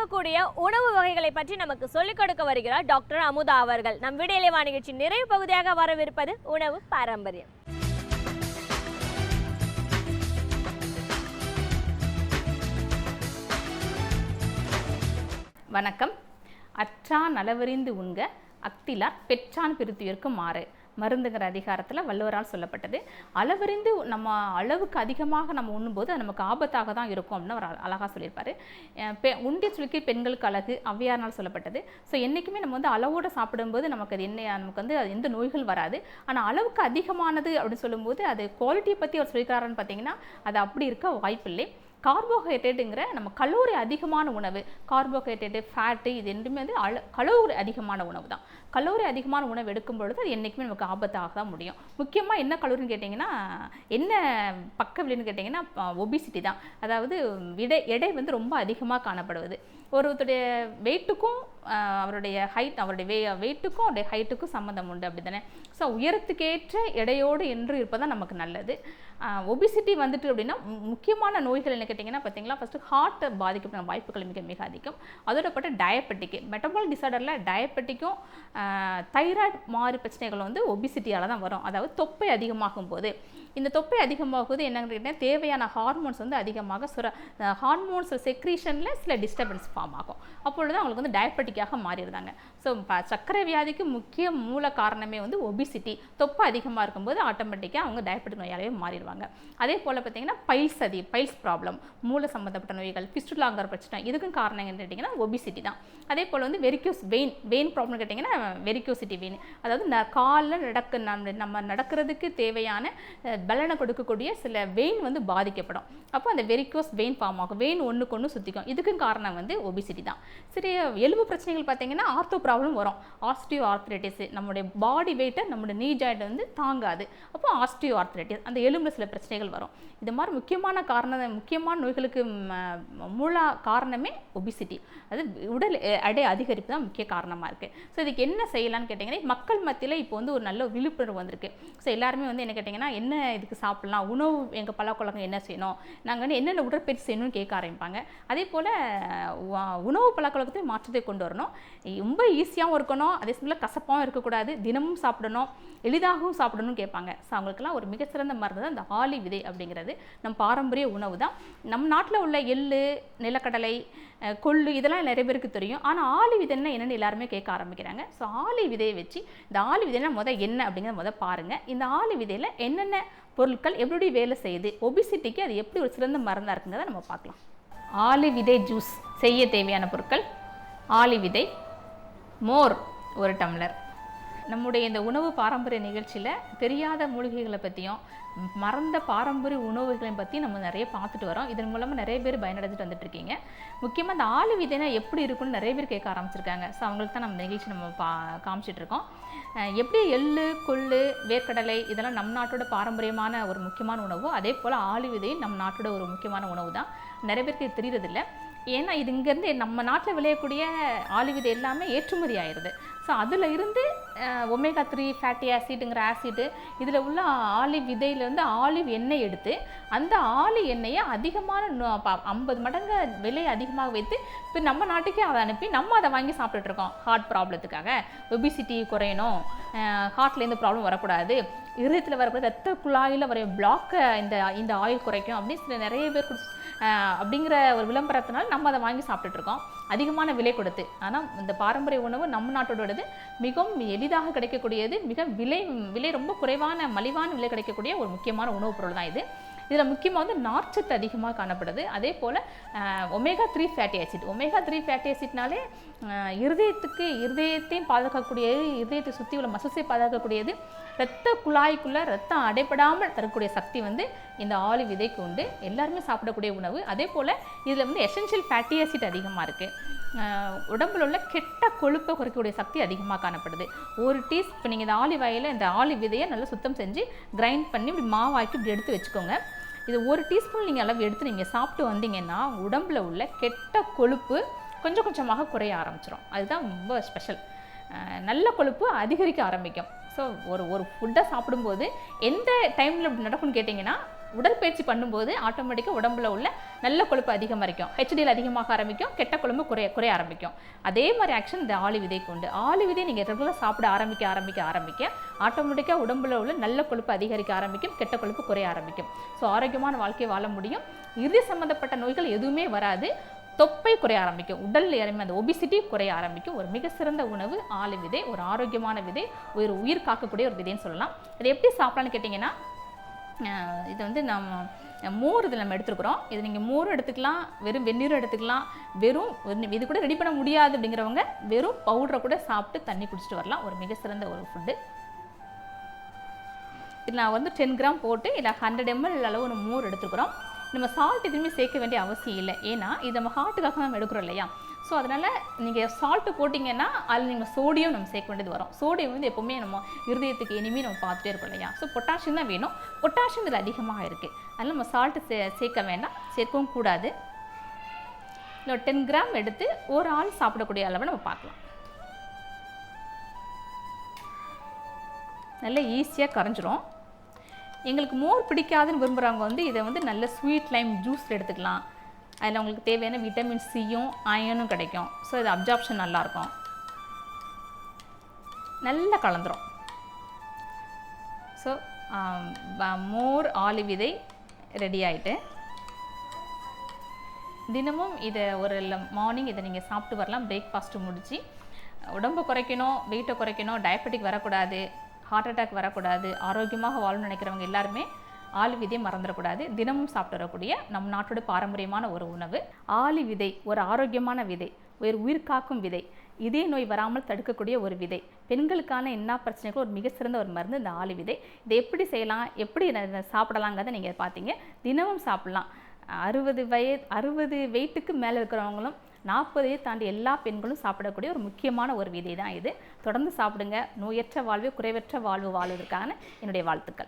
இருக்கக்கூடிய உணவு வகைகளை பற்றி நமக்கு சொல்லிக் கொடுக்க வருகிறார் டாக்டர் அமுதா அவர்கள். நம் விடையிலேவா நிகழ்ச்சி நிறைவு பகுதியாக வரவிருப்பது உணவு பாரம்பரியம். வணக்கம். அற்றான் அளவறிந்து உண்க அக்திலார் பெற்றான் பிரித்துயிர்க்கு மாறு மருந்துங்கிற அதிகாரத்தில் வள்ளுவரால் சொல்லப்பட்டது. அளவறிந்து நம்ம அளவுக்கு அதிகமாக நம்ம உண்ணும்போது அது நமக்கு ஆபத்தாக தான் இருக்கும் அப்படின்னு அவர் அழகாக சொல்லியிருப்பார். உண்டி சுளுக்கி பெண்களுக்கு அழகு ஔவையார்னால் சொல்லப்பட்டது. ஸோ என்றைக்குமே நம்ம வந்து அளவோடு சாப்பிடும்போது நமக்கு அது நமக்கு வந்து எந்த நோய்கள் வராது. ஆனால் அளவுக்கு அதிகமானது அப்படின்னு சொல்லும்போது அது குவாலிட்டியை பற்றி அவர் சொல்லிக்கிறாருன்னு பார்த்தீங்கன்னா அது அப்படி இருக்க வாய்ப்பில்லை. கார்போஹைட்ரேட்டுங்கிற நம்ம கலோரி அதிகமான உணவு, கார்போஹைட்ரேட்டு ஃபேட்டு இது ரெண்டுமே வந்து கலோரி அதிகமான உணவு தான். கலோரி அதிகமான உணவு எடுக்கும் பொழுது அது என்றைக்குமே நமக்கு ஆபத்தாக தான் முடியும். முக்கியமாக என்ன கலோரின்னு கேட்டிங்கன்னா என்ன பக்க விளைவுன்னு கேட்டிங்கன்னா ஒபிசிட்டி தான். அதாவது எடை வந்து ரொம்ப அதிகமாக காணப்படுவது. ஒருத்தருடைய வெயிட்டுக்கும் அவருடைய வெயிட்டுக்கும் அவருடைய ஹைட்டுக்கும் சம்மந்தம் உண்டு, அப்படி தானே? ஸோ உயரத்துக்கேற்ற எடையோடு என்று இருப்பதான் நமக்கு நல்லது. ஒபிசிட்டி வந்துட்டு அப்படின்னா முக்கியமான நோய்கள் என்ன கேட்டிங்கன்னா பார்த்தீங்களா, ஃபஸ்ட்டு ஹார்ட்டை பாதிக்கப்பட்ட வாய்ப்புகள் மிக மிக அதிகம். அதோட பட்ட டயபெட்டிக்கு மெட்டபாலிக் டிசார்டரில் டயபெட்டிக்கும் தைராய்டு மாதிரி பிரச்சனைகள் வந்து ஒபிசிட்டியால் தான் வரும். அதாவது தொப்பை அதிகமாகும் போது இந்த தொப்பை அதிகமாகுது என்னன்னு கேட்டிங்கன்னா தேவையான ஹார்மோன்ஸ் வந்து அதிகமாக ஹார்மோன்ஸ் செக்ரீஷனில் சில டிஸ்டர்பன்ஸ் ஃபார்ம் ஆகும். அப்பொழுது அவங்களுக்கு வந்து டயபெட்டிக்காக மாறிடுறாங்க. ஸோ சர்க்கரை வியாதிக்கு முக்கிய மூல காரணமே வந்து ஒபிசிட்டி. தொப்பை அதிகமாக இருக்கும்போது ஆட்டோமேட்டிக்காக அவங்க டயபெட்டிக் நோயாலே மாறிடுவாங்க. அதே போல் பார்த்தீங்கன்னா பைல்ஸ் ப்ராப்ளம், மூளை சம்மந்தப்பட்ட நோய்கள், ஃபிஸ்டுலாங்கிற பிரச்சனை, இதுக்கும் காரணம் என்னன்னு கேட்டிங்கன்னா ஒபிசிட்டி தான். அதே போல் வந்து வெரிக்கோஸ் வெயின் ப்ராப்ளம் கேட்டிங்கன்னா வெரிக்கோசிட்டி வெயின், அதாவது காலில் நம்ம நடக்கிறதுக்கு தேவையான பலனை கொடுக்கக்கூடிய சில வெயின் வந்து பாதிக்கப்படும். அப்போ அந்த வெரிக்கோஸ் வெயின் ஃபார்ம் ஆகும். வெயின் ஒன்றுக்கு ஒன்று சுற்றிக்கும். இதுக்கும் காரணம் வந்து ஒபிசிட்டி தான். சரி, எலும்பு பிரச்சனைகள் பார்த்தீங்கன்னா ஆர்த்தோ ப்ராப்ளம் வரும். ஆஸ்டியோ ஆர்த்ரைட்டிஸ், நம்மளுடைய பாடி வெயிட்டை நம்மளுடைய நீ ஜாயிண்ட் வந்து தாங்காது. அப்போ ஆஸ்டியோ ஆர்த்ரைட்டிஸ், அந்த எலும்புல சில பிரச்சனைகள் வரும். இது மாதிரி முக்கியமான நோய்களுக்கு மூல காரணமே ஒபிசிட்டி. அது உடல் எடை அதிகரிப்பு தான் முக்கிய காரணமாக இருக்குது. ஸோ இதுக்கு என்ன செய்யலான்னு கேட்டிங்கன்னா மக்கள் மத்தியில் இப்போ வந்து ஒரு நல்ல விழிப்புணர்வு வந்திருக்கு. ஸோ எல்லாருமே வந்து என்ன கேட்டிங்கன்னா என்ன இதுக்கு சாப்பிட்லாம், உணவு எங்கள் பழக்கவழக்கம் என்ன செய்யணும், நாங்கள் வந்து என்னென்ன உடற்பயிற்சி செய்யணும்னு கேட்க ஆரம்பிப்பாங்க. அதே போல் உணவு பழக்கவழக்கத்தையும் மாற்றத்தை கொண்டு வரணும். ரொம்ப ஈஸியாகவும் இருக்கணும், அதே சமயத்தில் கசப்பாகவும் இருக்கக்கூடாது, தினமும் சாப்பிடணும், எளிதாகவும் சாப்பிடணும்னு கேட்பாங்க. ஸோ அவங்களுக்கெல்லாம் ஒரு மிகச்சிறந்த மருந்து தான் இந்த ஆளி விதை அப்படிங்கிறது. நம் பாரம்பரிய உணவு தான். நம் நாட்டில் உள்ள எள்ளு, நிலக்கடலை, கொள்ளு இதெல்லாம் நிறைய பேருக்கு தெரியும். ஆனால் ஆளி விதைன்னா என்னென்னு எல்லாருமே கேட்க ஆரம்பிக்கிறாங்க. ஸோ ஆளி விதையை வச்சு இந்த ஆளி விதைனா என்ன அப்படிங்கிறத பாருங்கள். இந்த ஆளி விதையில் என்னென்ன பொருட்கள் எப்படி வேலை செய்யுது, ஒபிசிட்டிக்கு அது எப்படி ஒரு சிறந்த மருந்தாக இருக்குங்கிறத நம்ம பார்க்கலாம். ஆளி விதை ஜூஸ் செய்ய தேவையான பொருட்கள்: ஆளி விதை, மோர் 1 டம்ளர். நம்முடைய இந்த உணவு பாரம்பரிய நிகழ்ச்சியில் தெரியாத மூலிகைகளை பற்றியும் மறந்த பாரம்பரிய உணவுகளையும் பற்றி நம்ம நிறைய பார்த்துட்டு வரோம். இதன் மூலமாக நிறைய பேர் பயனடைஞ்சிட்டு வந்துட்டுருக்கீங்க. முக்கியமாக இந்த ஆளி விதைனா எப்படி இருக்குன்னு நிறைய பேர் கேட்க ஆரம்பிச்சிருக்காங்க. ஸோ அவங்களுக்கு தான் நம்ம நிகழ்ச்சி நம்ம காமிச்சிட்ருக்கோம். எப்படி எள்ளு, கொள்ளு, வேர்க்கடலை இதெல்லாம் நம் நாட்டோட பாரம்பரியமான ஒரு முக்கியமான உணவு, அதே போல் ஆளி விதையும் நம் நாட்டோட ஒரு முக்கியமான உணவு தான். நிறைய பேருக்கு இது தெரியறதில்லை. ஏன்னா இது இங்கேருந்து நம்ம நாட்டில் விளையக்கூடிய ஆளி விதை எல்லாமே ஏற்றுமதி ஆயிடுது. ஸோ அதில் இருந்து ஒமேகா 3 ஃபேட்டி ஆசிடுங்கிற ஆசிடு இதில் உள்ள ஆலிவ் விதையிலேருந்து ஆலிவ் எண்ணெய் எடுத்து அந்த ஆலிவ் எண்ணெயை அதிகமான 50 மடங்கு விலையை அதிகமாக வைத்து இப்போ நம்ம நாட்டுக்கே அதை அனுப்பி நம்ம அதை வாங்கி சாப்பிட்டுட்ருக்கோம். ஹார்ட் ப்ராப்ளத்துக்காக, ஒபிசிட்டி குறையணும், ஹார்ட்லேருந்து ப்ராப்ளம் வரக்கூடாது, இருதயத்தில் வரக்கூடாது, ரத்த குழாயில் வர பிளாக்கை இந்த ஆயில் குறைக்கும் அப்படின்னு சில நிறைய பேர் அப்படிங்கிற ஒரு விளம்பரத்தினால நம்ம அதை வாங்கி சாப்பிட்டுட்ருக்கோம் அதிகமான விலை கொடுத்து. ஆனால் இந்த பாரம்பரிய உணவு நம்ம நாட்டோடது மிகவும் எளிதாக கிடைக்கக்கூடியது, மிக விலை ரொம்ப குறைவான மலிவான விலை கிடைக்கக்கூடிய ஒரு முக்கியமான உணவுப் பொருள் தான் இது. இதில் முக்கியமாக வந்து நார்ச்சத்து அதிகமாக காணப்படுது. அதே போல் ஒமேகா 3 ஃபேட்டி ஆசிட்னாலே இருதயத்தையும் பாதுகாக்கக்கூடியது, இருதயத்தை சுற்றி உள்ள மசில்ஸை பாதுகாக்கக்கூடியது, இரத்த குழாய்க்குள்ளே ரத்தம் அடைபடாமல் தரக்கூடிய சக்தி வந்து இந்த ஆலிவ் விதைக்கு உண்டு. எல்லாருமே சாப்பிடக்கூடிய உணவு. அதே போல் இதில் வந்து எசென்ஷியல் ஃபேட்டி ஆசிட் அதிகமாக இருக்குது. உடம்புல உள்ள கெட்ட கொழுப்பை குறைக்கக்கூடிய சக்தி அதிகமாக காணப்படுது. ஒரு இப்போ நீங்கள் இந்த ஆலிவ் ஆயிலில் இந்த ஆலிவ் விதையை நல்லா சுத்தம் செஞ்சு கிரைண்ட் பண்ணி இப்படி மாவாக்கி இப்படி எடுத்து வச்சுக்கோங்க. இது 1 டீஸ்பூன் நீங்கள் அளவு எடுத்து நீங்கள் சாப்பிட்டு வந்தீங்கன்னா உடம்புல உள்ள கெட்ட கொழுப்பு கொஞ்சம் கொஞ்சமாக குறைய ஆரம்பிச்சிடும். அதுதான் ரொம்ப ஸ்பெஷல். நல்ல கொழுப்பு அதிகரிக்க ஆரம்பிக்கும். ஸோ ஒரு ஃபுட்டை சாப்பிடும்போது எந்த டைமில் இப்படி நடக்கும்னு கேட்டிங்கன்னா உடற்பயிற்சி பண்ணும்போது ஆட்டோமேட்டிக்காக உடம்புல உள்ள நல்ல கொழுப்பு அதிகமாகிக்கும், ஹெச்டிஎல் அதிகமாக ஆரம்பிக்கும், கெட்ட கொழுப்பு குறைய ஆரம்பிக்கும். அதே மாதிரி ஆக்ஷன் இந்த ஆளி விதைக்கு உண்டு. ஆளி விதை நீங்கள் ரெகுலராக சாப்பிட ஆரம்பிக்க ஆட்டோமேட்டிக்காக உடம்புல உள்ள நல்ல கொழுப்பு அதிகரிக்க ஆரம்பிக்கும், கெட்ட கொழுப்பு குறைய ஆரம்பிக்கும். ஸோ ஆரோக்கியமான வாழ்க்கையை வாழ முடியும். இறுதி சம்மந்தப்பட்ட நோய்கள் எதுவுமே வராது. தொப்பை குறைய ஆரம்பிக்கும், உடல் இறமை அந்த ஒபிசிட்டி குறைய ஆரம்பிக்கும். ஒரு மிக சிறந்த உணவு ஆளி விதை. ஒரு ஆரோக்கியமான விதை, ஒரு உயிர் காக்கக்கூடிய ஒரு விதைன்னு சொல்லலாம். இது எப்படி சாப்பிடலான்னு கேட்டிங்கன்னா, இது வந்து நம்ம மோர் இதில் நம்ம எடுத்துருக்குறோம். இது நீங்கள் மோரும் எடுத்துக்கலாம், வெறும் வெந்நீரும் எடுத்துக்கலாம். வெறும் இது கூட ரெடி பண்ண முடியாது அப்படிங்கிறவங்க வெறும் பவுடரை கூட சாப்பிட்டு தண்ணி குடிச்சிட்டு வரலாம். ஒரு மிக சிறந்த ஒரு ஃபுட்டு. இது நான் வந்து 10 கிராம் போட்டு இல்லை 100 ml அளவு ஒரு மோர் எடுத்துக்கிறோம். நம்ம சால்ட் எதுவுமே சேர்க்க வேண்டிய அவசியம் இல்லை. ஏன்னா இது நம்ம ஹார்ட்டுக்காக நம்ம எடுக்கிறோம் இல்லையா. ஸோ அதனால் நீங்கள் சால்ட்டு போட்டிங்கன்னா அதில் நீங்கள் சோடியம் நம்ம சேர்க்க வேண்டியது வரும். சோடியம் வந்து எப்போவுமே நம்ம இருதயத்துக்கு இனிமே நம்ம பார்த்துட்டே இருக்கோம் இல்லையா. ஸோ பொட்டாசியம் தான் வேணும். பொட்டாசியம் இதில் அதிகமாக இருக்குது. அதனால் நம்ம சால்ட்டு சேர்க்க வேண்டாம், சேர்க்கவும் கூடாது. இல்லை 10 கிராம் எடுத்து ஒரு ஆள் சாப்பிடக்கூடிய அளவை நம்ம பார்க்கலாம். நல்லா ஈஸியாக கரைஞ்சிரும். எங்களுக்கு மோர் பிடிக்காதுன்னு விரும்புகிறவங்க வந்து இதை வந்து நல்ல ஸ்வீட் லைம் ஜூஸ் எடுத்துக்கலாம். அதில் உங்களுக்கு தேவையான விட்டமின் சியும் அயனும் கிடைக்கும். ஸோ இது அப்சார்ப்ஷன் நல்லாயிருக்கும். நல்லா கலந்துரும். ஸோ மோர் ஆளி விதை ரெடி ஆகிட்டு, தினமும் இதை ஒரு மார்னிங் இதை நீங்கள் சாப்பிட்டு வரலாம். பிரேக்ஃபாஸ்ட்டு முடிச்சு உடம்பை குறைக்கணும், வெயிட்டை குறைக்கணும், டயபெட்டிக் வரக்கூடாது, ஹார்ட் அட்டாக் வரக்கூடாது, ஆரோக்கியமாக வாழணும்னு நினைக்கிறவங்க எல்லாருமே ஆளி விதையை மறந்துடக்கூடாது. தினமும் சாப்பிட்டு வரக்கூடிய நம் நாட்டோட பாரம்பரியமான ஒரு உணவு ஆளி விதை. ஒரு ஆரோக்கியமான விதை, ஒரு உயிர் காக்கும் விதை, இதே நோய் வராமல் தடுக்கக்கூடிய ஒரு விதை. பெண்களுக்கான என்ன பிரச்சனைகளும் ஒரு மிக சிறந்த ஒரு மருந்து இந்த ஆளி விதை. இதை எப்படி செய்யலாம், எப்படி சாப்பிடலாங்கிறத நீங்கள் பார்த்தீங்க. தினமும் சாப்பிட்லாம். 60 வெயிட்டுக்கு மேலே இருக்கிறவங்களும் 40 தாண்டி எல்லா பெண்களும் சாப்பிடக்கூடிய ஒரு முக்கியமான ஒரு விதை தான் இது. தொடர்ந்து சாப்பிடுங்க. நோயற்ற வாழ்வு, குறைவற்ற வாழ்வு வாழ்வதற்கான என்னுடைய வாழ்த்துக்கள்.